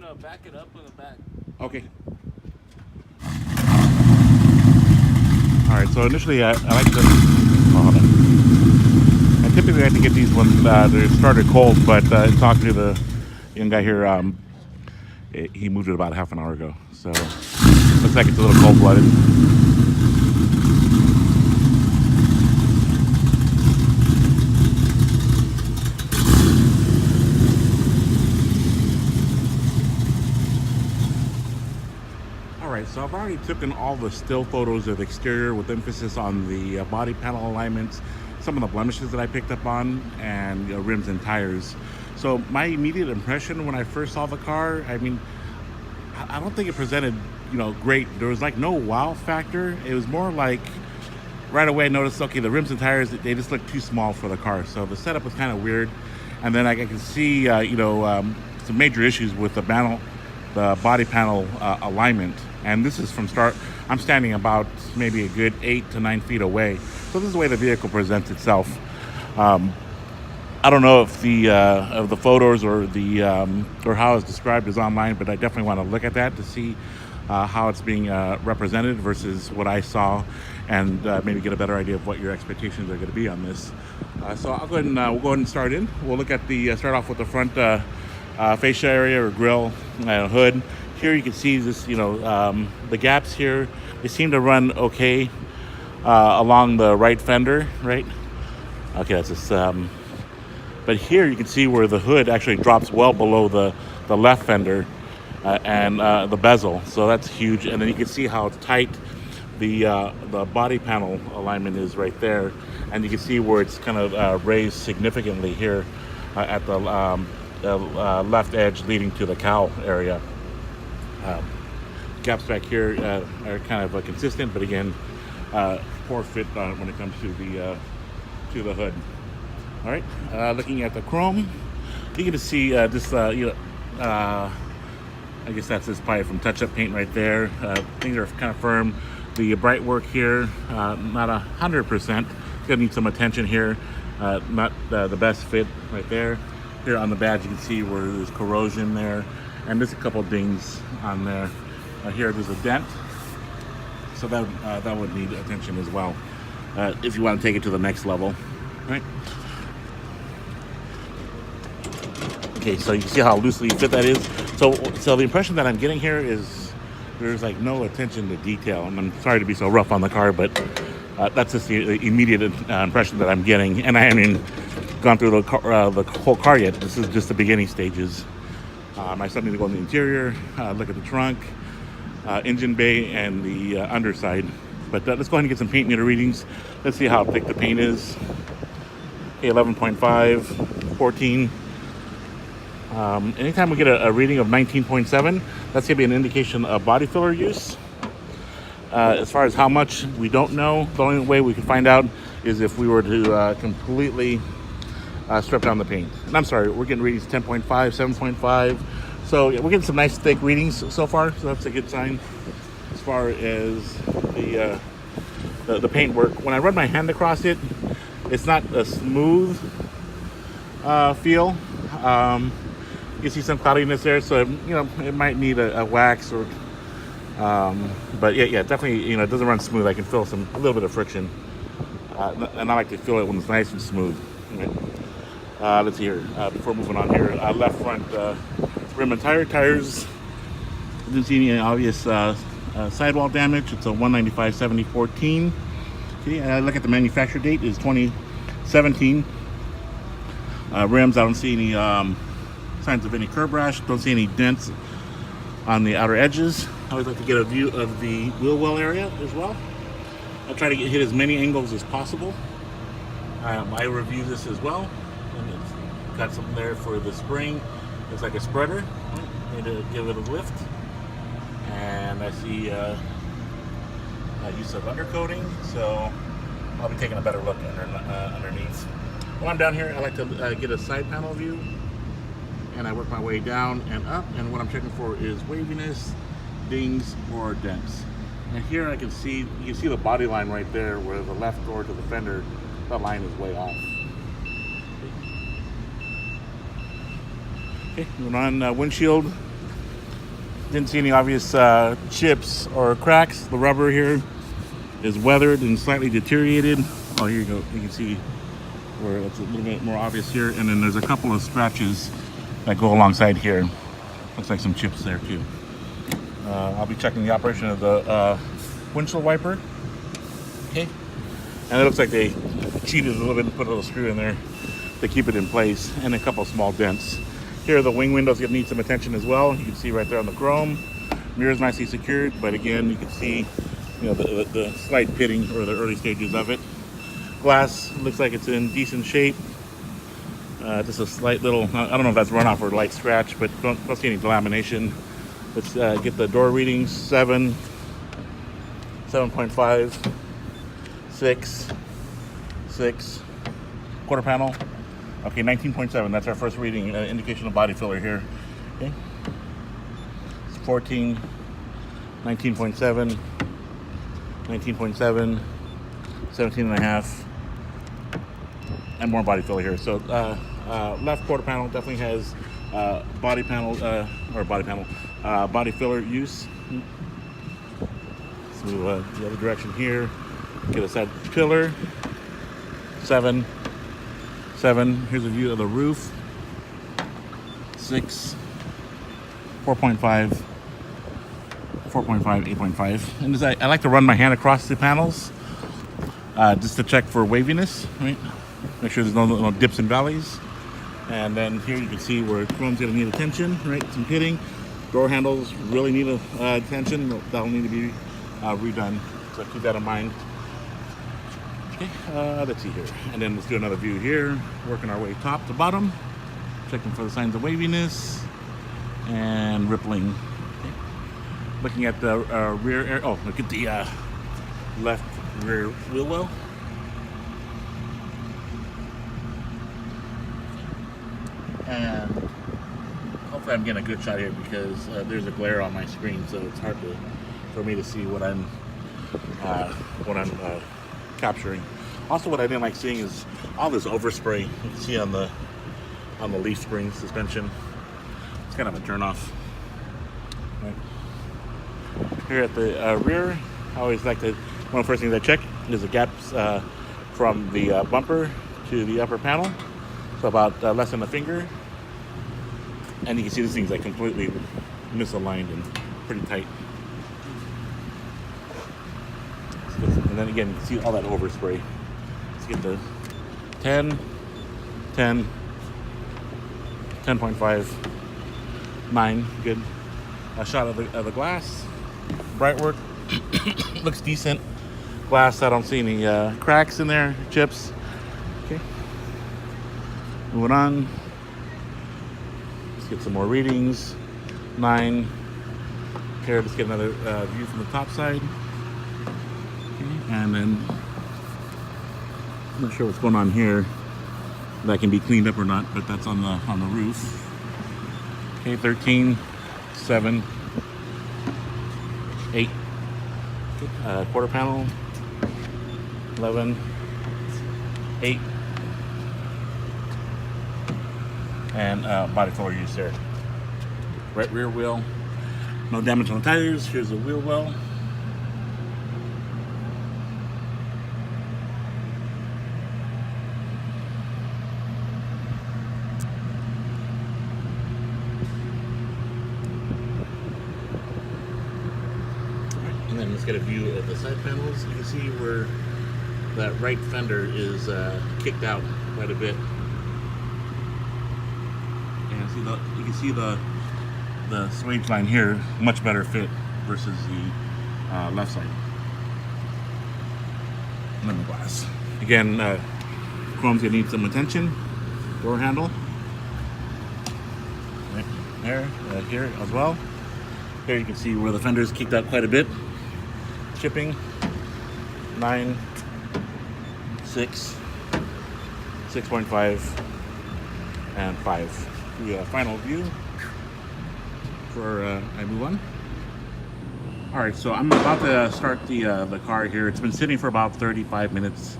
gonna back it up in the back. Okay. All right. So initially, I like to. Oh, hold on. I typically like to get these ones they started cold, but talking to the young guy here, he moved it about half an hour ago. So looks like it's a little cold blooded. All right, so I've already taken all the still photos of the exterior with emphasis on the body panel alignments, some of the blemishes that I picked up on, and rims and tires. So my immediate impression when I first saw the car, I mean, I don't think it presented, great. There was like no wow factor. It was more like right away I noticed, okay, the rims and tires, they just look too small for the car. So the setup was kind of weird. And then I can see, some major issues with the body panel alignment. And this is from start. I'm standing about maybe a good 8 to 9 feet away. So this is the way the vehicle presents itself. I don't know if the of the photos or the or how it's described is online, but I definitely want to look at that to see how it's being represented versus what I saw, and maybe get a better idea of what your expectations are going to be on this. So I'll go ahead and we'll go ahead and start in. We'll look at the start off with the front fascia area or grille hood. Here you can see this, the gaps here. They seem to run okay along the right fender, right? Okay, that's just. But here you can see where the hood actually drops well below the left fender and the bezel. So that's huge. And then you can see how tight the body panel alignment is right there. And you can see where it's kind of raised significantly here at the left edge leading to the cowl area. Gaps back here are kind of consistent, but again, poor fit when it comes to the hood. All right, looking at the chrome, you can see this. I guess that's this probably from touch-up paint right there. Things are kind of firm. The bright work here, not 100%. Gonna need some attention here. Not the best fit right there. Here on the badge, you can see where there's corrosion there, and there's a couple dings on there. Here, there's a dent, so that would need attention as well if you want to take it to the next level. All right. Okay, so you can see how loosely fit that is. So the impression that I'm getting here is there's like no attention to detail. And I'm sorry to be so rough on the car, but that's just the immediate impression that I'm getting. And I haven't gone through the whole car yet. This is just the beginning stages. I still need to go in the interior, look at the trunk, engine bay, and the underside. But let's go ahead and get some paint meter readings. Let's see how thick the paint is. Okay, 11.5, 14. Anytime we get a reading of 19.7, that's going to be an indication of body filler use. As far as how much, we don't know. The only way we can find out is if we were to completely strip down the paint. And I'm sorry, we're getting readings 10.5, 7.5. So yeah, we're getting some nice thick readings so far, so that's a good sign as far as the paint work. When I run my hand across it, it's not a smooth feel. You can see some cloudiness there, so it might need a wax or, but yeah, definitely, it doesn't run smooth. I can feel a little bit of friction, and I like to feel it when it's nice and smooth. Right. Let's see here. Before moving on here, left front rim and tires. Didn't see any obvious sidewall damage. It's a 195/70/14. Okay, look at the manufacture date is 2017. Rims, I don't see any signs of any curb rash. Don't see any dents on the outer edges. I always like to get a view of the wheel well area as well. I'll try to hit as many angles as possible. I review this as well. And it's got something there for the spring. Looks like a spreader. Need to give it a lift. And I see use of undercoating, so I'll be taking a better look underneath. While I'm down here, I like to get a side panel view, and I work my way down and up, and what I'm checking for is waviness, dings, or dents. And here you can see the body line right there where the left door to the fender, that line is way off. Okay, moving on, windshield. Didn't see any obvious chips or cracks. The rubber here is weathered and slightly deteriorated. Oh, here you go. You can see where it's a little bit more obvious here. And then there's a couple of scratches that go alongside here. Looks like some chips there too. I'll be checking the operation of the windshield wiper. Okay. And it looks like they cheated a little bit and put a little screw in there to keep it in place, and a couple of small dents. Here, the wing windows gonna need some attention as well. You can see right there on the chrome. Mirror's nicely secured, but again, you can see, you know, the slight pitting or the early stages of it. Glass looks like it's in decent shape. Just a slight little, I don't know if that's runoff or light scratch, but don't see any delamination. Let's get the door readings. 7, 7.5, 6, 6, quarter panel. Okay, 19.7, that's our first reading, indication of body filler here. Okay. 14, 19.7, 19.7, 17 and a half, and more body filler here. So left quarter panel definitely has body filler use. Let's move the other direction here. Get a side pillar. 7, 7. Here's a view of the roof. 6, 4.5, 4.5, 8.5. And I like to run my hand across the panels just to check for waviness, right? Make sure there's no dips and valleys. And then here you can see where chrome's gonna need attention, right? Some pitting. Door handles really need attention. That'll need to be redone. So keep that in mind. Okay, let's see here. And then let's do another view here. Working our way top to bottom. Checking for the signs of waviness and rippling. Okay. Looking at the rear air. Oh, look at the left rear wheel well. And hopefully I'm getting a good shot here because there's a glare on my screen, so it's hard for me to see what I'm capturing. Also, what I didn't like seeing is all this overspray you can see on the leaf spring suspension. It's kind of a turnoff. Right. Here at the rear, I always like to, one of the first things I check is the gaps from the bumper to the upper panel. So about less than a finger. And you can see this thing's like completely misaligned and pretty tight. And then again, you can see all that overspray. Let's get the 10, 10, 10.5, 9, good. A shot of the glass. Bright work. Looks decent. Glass, I don't see any cracks in there, chips. Okay. Moving on. Let's get some more readings. 9. Here, let's get another view from the top side. Okay. And then, I'm not sure what's going on here. That can be cleaned up or not, but that's on the roof. Okay, 13, 7, 8. Quarter panel. 11, 8. And body filler use there. Right rear wheel. No damage on the tires. Here's the wheel well. And then let's get a view of the side panels. You can see where that right fender is kicked out quite a bit. And you can see the swage line here, much better fit versus the left side. And then the glass. Again, chrome's gonna need some attention. Door handle. Right there, here as well. Here you can see where the fender's kicked out quite a bit. Chipping. 9, 6, 6.5, and 5. The final view for I move on. All right, so I'm about to start the car here. It's been sitting for about 35 minutes,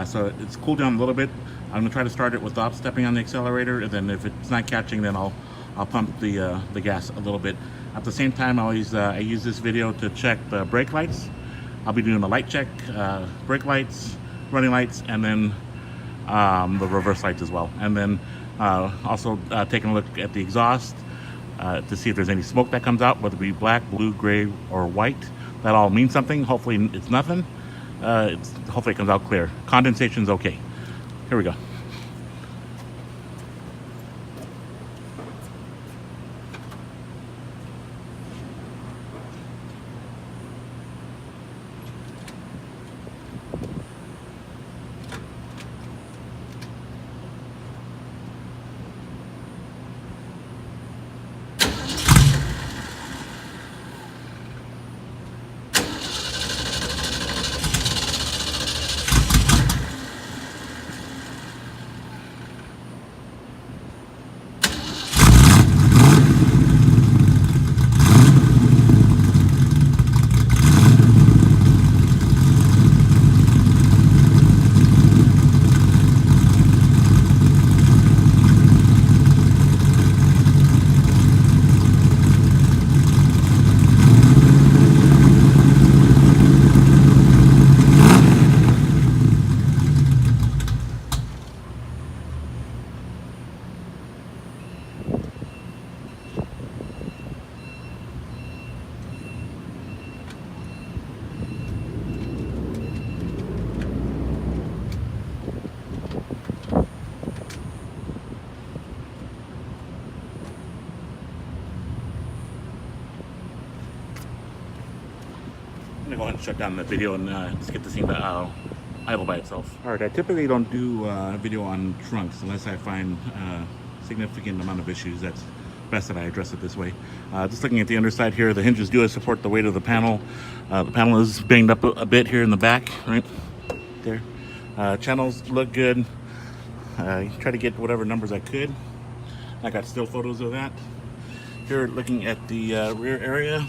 so it's cooled down a little bit. I'm gonna try to start it without stepping on the accelerator, and then if it's not catching, then I'll pump the gas a little bit. At the same time, I use this video to check the brake lights. I'll be doing a light check, brake lights, running lights, and then the reverse lights as well. And then also taking a look at the exhaust to see if there's any smoke that comes out, whether it be black, blue, gray, or white. That all means something. Hopefully it's nothing. Hopefully it comes out clear. Condensation's okay. Here we go. I'm gonna go ahead and shut down the video and just get this thing to idle by itself. All right, I typically don't do video on trunks unless I find significant amount of issues. That's best that I address it this way. Just looking at the underside here, the hinges do support the weight of the panel. The panel is banged up a bit here in the back, right there. Channels look good. Try to get whatever numbers I could. I got still photos of that. Here, looking at the rear area,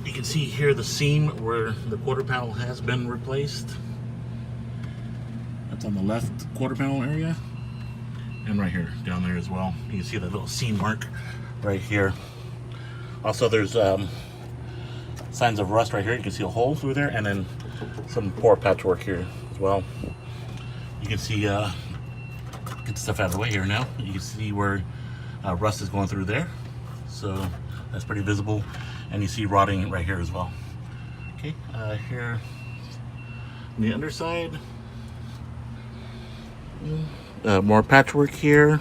you can see here the seam where the quarter panel has been replaced. That's on the left quarter panel area. And right here, down there as well. You can see the little seam mark right here. Also, there's signs of rust right here. You can see a hole through there, and then some poor patchwork here as well. You can see, get the stuff out of the way here now. You can see where rust is going through there. So that's pretty visible. And you see rotting right here as well. Okay, here on the underside. More patchwork here,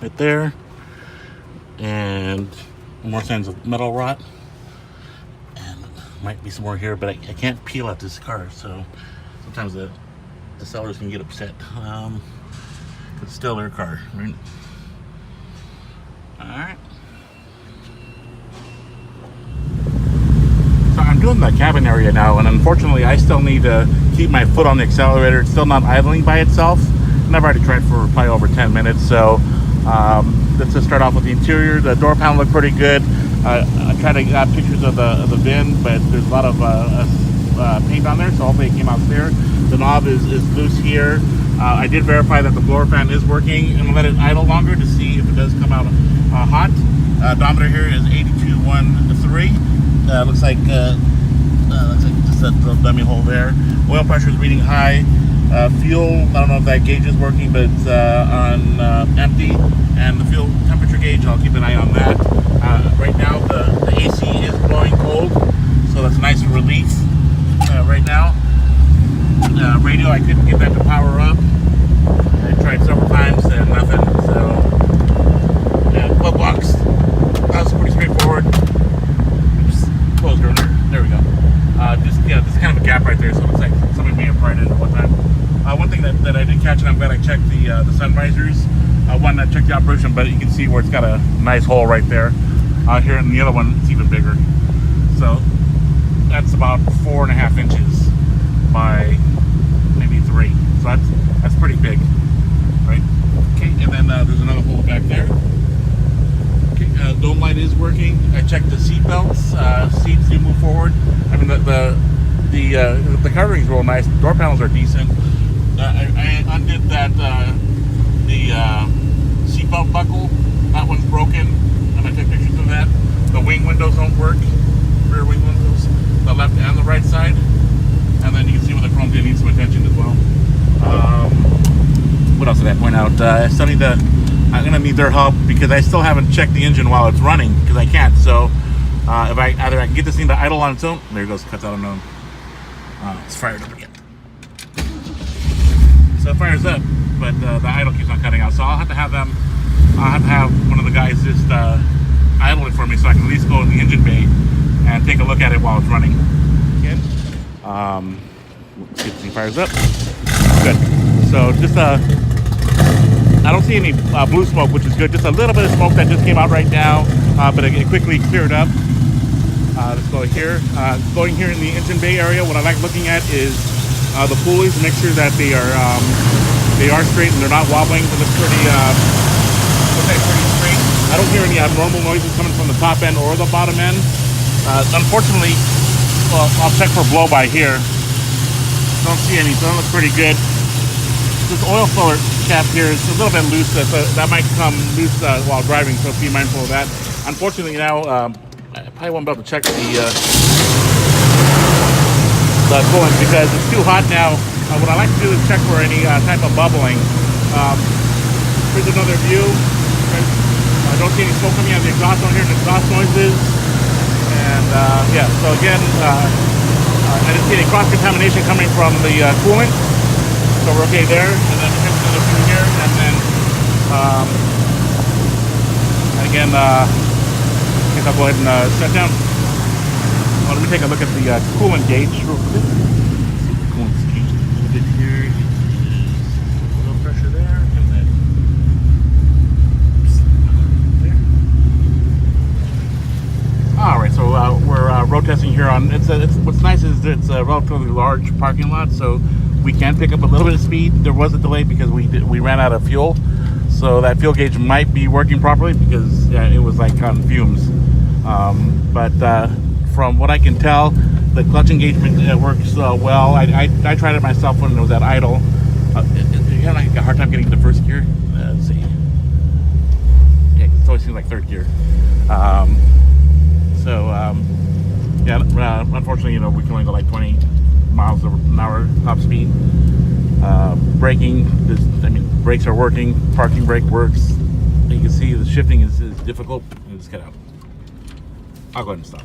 right there. And more signs of metal rot. And might be some more here, but I can't peel out this car, so sometimes the sellers can get upset. It's still their car, right? Alright. So I'm doing the cabin area now, and unfortunately I still need to keep my foot on the accelerator. It's still not idling by itself. And I've already tried for probably over 10 minutes, so let's just start off with the interior. The door panel looked pretty good. I tried to get pictures of the VIN, but there's a lot of paint on there, so hopefully it came out clear. The knob is loose here. I did verify that the blower fan is working, and we'll let it idle longer to see if it does come out hot. Odometer here is 8213. Looks like just that little dummy hole there. Oil pressure is reading high. Fuel, I don't know if that gauge is working, but it's on empty. And the fuel temperature gauge, I'll keep an eye on that. Right now the AC is blowing cold, so that's a nice relief right now. Radio, I couldn't get that to power up. I tried several times and nothing. So, yeah, glove box. That was pretty straightforward. Oops, closed earlier. There we go. There's kind of a gap right there, so it looks like somebody may have pried it at one time. One thing that I did catch, and I'm glad I checked the sun visors. One that checked the operation, but you can see where it's got a nice hole right there. Here, and the other one, it's even bigger. So that's about 4.5 inches by maybe 3. So that's pretty big, right? Okay, and then there's another hole back there. Okay, dome light is working. I checked the seat belts. Seats do move forward. I mean the covering's real nice. Door panels are decent. I undid that the seat belt buckle. That one's broken, and I took pictures of that. the left and the right side. And then you can see where the chrome did need some attention as well. What else did I point out? I still need to, I'm gonna need their help because I still haven't checked the engine while it's running because I can't. So if I can get this thing to idle on its own. There it goes, cuts out unknown. It's fired up again. So it fires up, but the idle keeps on cutting out. So I'll have to have them. I'll have to have one of the guys just idle it for me so I can at least go in the engine bay and take a look at it while it's running. Again. Let's see if the thing fires up. Good. So just I don't see any blue smoke, which is good. Just a little bit of smoke that just came out right now, but it quickly cleared up. Let's go here. Going here in the engine bay area, what I like looking at is the pulleys. Make sure that they are straight and they're not wobbling. It looks pretty straight. I don't hear any abnormal noises coming from the top end or the bottom end. Unfortunately, well, I'll check for blow by here. Don't see any, so that looks pretty good. This oil filler cap here is a little bit loose, so that might come loose while driving, so be mindful of that. Unfortunately now, I probably won't be able to check the coolant because it's too hot now. What I like to do is check for any type of bubbling. Here's another view. I don't see any smoke coming out of the exhaust. I don't hear any exhaust noises. And yeah, so again, I didn't see any cross-contamination coming from the coolant. So we're okay there. And then here's another view here. And then again, I guess I'll go ahead and set down. Well, let me take a look at the coolant gauge real quick. Coolant's gauge a little bit here. A little pressure there, and then there. All right, so we're road testing here on. What's nice is it's a relatively large parking lot, so we can pick up a little bit of speed. There was a delay because we ran out of fuel, so that fuel gauge might be working properly because it was like on fumes. But from what I can tell, the clutch engagement works well. I tried it myself when it was at idle. You have like a hard time getting to first gear. Let's see. Yeah, it always seems like third gear. Yeah, unfortunately, we can only go like 20 miles an hour top speed. Braking, brakes are working. Parking brake works. You can see the shifting is difficult. Just get out. I'll go ahead and stop.